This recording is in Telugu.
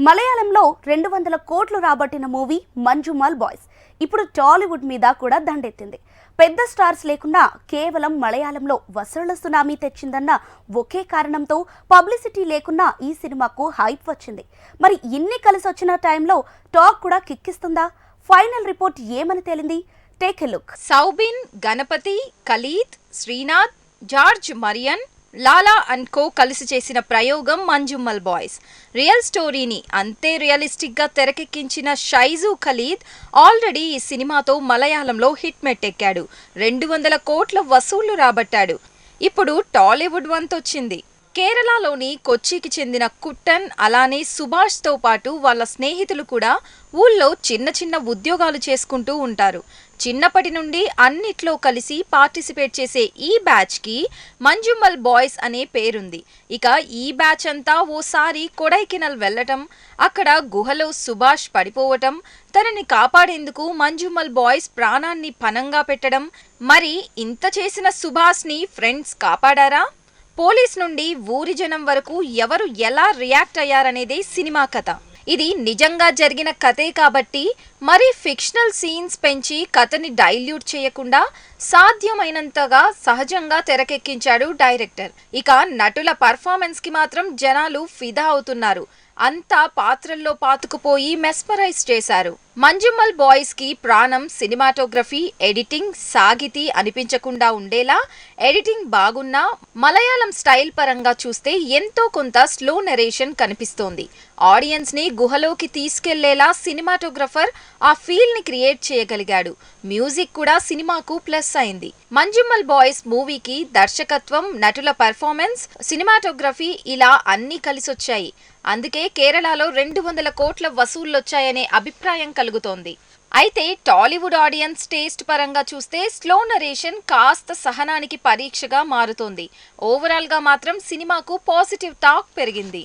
మలయాళంలో 200 కోట్లు రాబట్టిన మూవీ మంజుమల్ బాయ్స్ ఇప్పుడు టాలీవుడ్ మీద కూడా దండెత్తింది. పెద్ద స్టార్స్ లేకుండా కేవలం మలయాళంలో వసూళ్ల సునామీ తెచ్చిందన్న ఒకే కారణంతో పబ్లిసిటీ లేకున్నా ఈ సినిమాకు హైప్ వచ్చింది. మరి ఇన్ని కలిసి వచ్చిన టైంలో టాక్ కూడా కిక్కిస్తుందా? ఫైనల్ రిపోర్ట్ ఏమని తేలింది? Take a look. Soubin, Ganapathi, Khalid, Sreenath, George Marian, Lala and co కలిసి చేసిన ప్రయోగం మంజుమల్ బాయ్స్. రియల్ స్టోరీని అంతే రియలిస్టిక్ గా తెరకెక్కించిన షైజు ఖలీద్ ఆల్రెడీ ఈ సినిమాతో మలయాళంలో హిట్ మెట్టెక్కాడు. 200 కోట్ల వసూళ్లు రాబట్టాడు. ఇప్పుడు టాలీవుడ్ వంతొచ్చింది. కేరళలోని కొచ్చికి చెందిన కుట్టన్, అలానే సుభాష్తో పాటు వాళ్ళ స్నేహితులు కూడా ఊళ్ళో చిన్న చిన్న ఉద్యోగాలు చేసుకుంటూ ఉంటారు. చిన్నప్పటి నుండి అన్నిట్లో కలిసి పార్టిసిపేట్ చేసే ఈ బ్యాచ్కి మంజుమల్ బాయ్స్ అనే పేరుంది. ఇక ఈ బ్యాచ్ అంతా ఓసారి కొడైకెనాల్ వెళ్లటం, అక్కడ గుహలో సుభాష్ పడిపోవటం, తనని కాపాడేందుకు మంజుమల్ బాయ్స్ ప్రాణాన్ని పణంగా పెట్టడం. మరి ఇంత చేసిన సుభాష్ని ఫ్రెండ్స్ కాపాడారా? పోలీస్ నుండి ఊరి జనం వరకు ఎవరు ఎలా రియాక్ట్ అయ్యారనేదే సినిమా కథ. ఇది నిజంగా జరిగిన కథే కాబట్టి మరి ఫిక్షనల్ సీన్స్ పెంచి కథని డైల్యూట్ చేయకుండా సాధ్యమైనంతగా సహజంగా తెరకెక్కించాడు డైరెక్టర్. ఇక నటుల పర్ఫార్మెన్స్ కి మాత్రం జనాలు ఫిదా అవుతున్నారు. అంతా పాత్రల్లో పాతుకుపోయి మెస్మరైజ్ చేశారు. మంజుమల్ బాయ్స్ కి ప్రాణం సినిమాటోగ్రఫీ, ఎడిటింగ్, సాగితి అనిపించకుండా ఉండేలా ఎడిటింగ్ బాగున్నా మలయాళం స్టైల్ పరంగా చూస్తే ఎంతో కొంత స్లో నెరేషన్ కనిపిస్తోంది. ఆడియన్స్ ని గుహలోకి తీసుకెళ్లేలా సినిమాటోగ్రఫర్ ఆ ఫీల్ ని క్రియేట్ చేయగలిగాడు. మ్యూజిక్ కూడా సినిమాకు ప్లస్ అయింది. మంజుమల్ బాయ్స్ మూవీకి దర్శకత్వం, నటుల పర్ఫార్మెన్స్, సినిమాటోగ్రఫీ ఇలా అన్ని కలిసొచ్చాయి. అందుకే కేరళలో 200 కోట్ల వసూళ్లొచ్చాయనే అభిప్రాయం కలుగుతోంది. అయితే టాలీవుడ్ ఆడియన్స్ టేస్ట్ పరంగా చూస్తే స్లో నరేషన్ కాస్త సహనానికి పరీక్షగా మారుతోంది. ఓవరాల్ గా మాత్రం సినిమాకు పాజిటివ్ టాక్ పెరిగింది.